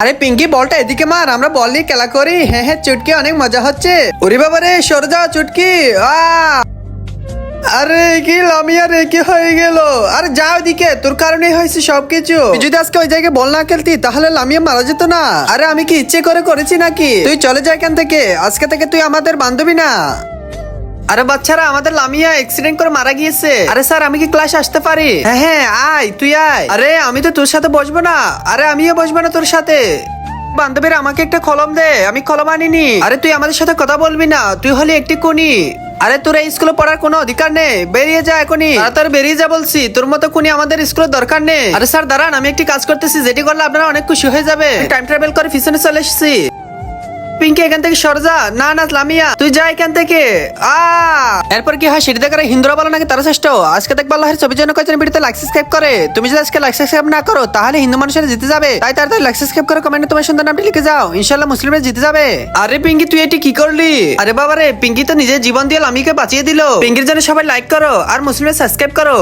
আরে পিঙ্কি বলটা এদিকে মার, আমরা বল নিয়ে খেলা করি। হ্যাঁ হ্যাঁ চুটকি, অনেক মজা হচ্ছে। ওরে বাবা রে, সরে যা চুটকি। আরে কি লামিয়া রে, কি হয়ে গেল? আরে যাও দিকে, তোর কারণেই হয়েছে সবকিছু। তুই যদি আজকে ওই জায়গায় বল না খেলতি তাহলে লামিয়া মারা যেত না। আরে আমি কি ইচ্ছে করে করেছি নাকি? তুই চলে যা এখান থেকে, আজকে থেকে তুই আমাদের বান্ধবী না। আরে বাচ্চারা, আমাদের লামিয়া অ্যাক্সিডেন্ট করে মারা গিয়েছে। আরে স্যার, আমি কি ক্লাসে আসতে পারি? হ্যাঁ হ্যাঁ আয়, তুই আয়। আরে আমি তো তোর সাথে বসবো না। আরে আমিও বসবো না তোর সাথে। বান্ধবীরা আমাকে একটা কলম দে, আমি কলম আনিনি। আরে তুই আমাদের সাথে কথা বলবি না, তুই হলি একটি কুনি। আরে তোর এই স্কুলে পড়ার কোনো অধিকার নেই, বেরিয়ে যা এখনই। তাড়াতাড়ি বেরিয়ে যা বলছি, তোর মতো কুনি আমাদের স্কুলের দরকার নেই। আরে স্যার দাঁড়ান, আমি একটি কাজ করতেছি, যেটি করলে আপনারা অনেক খুশি হয়ে যাবে। টাইম ট্রাভেল করে পিছনে চলে এসেছি। পিঙ্কি এখান থেকে সরে যা। না না লামিয়া, তুই যা এখান থেকে। এরপর কি হয় সেটি দেখার হিন্দুরা বলো নাকি তারা শ্রেষ্ঠ। আজকে দেখবো আল্লাহর ছবির জন্য কয়েকজন ভিডিওতে লাইক সাবস্ক্রাইব করে। তুমি যদি আজকে লাইক সাবস্ক্রাইব না করো তাহলে হিন্দু মানুষেরা জিতে যাবে। তাই তাড়াতাড়ি লাইক সাবস্ক্রাইব করে কমেন্টে তোমার সুন্দর নামটি লিখে যাও, ইনশাআল্লাহ মুসলিমরা জিতে যাবে। আরে পিঙ্কি তুই এটি কি করলি? আরে বাবা রে, পিঙ্কি তো নিজের জীবন দিয়ে লামিকে বাঁচিয়ে দিল। পিঙ্কির জন্য সবাই লাইক করো আর মুসলিমরা সাবস্ক্রাইব করো।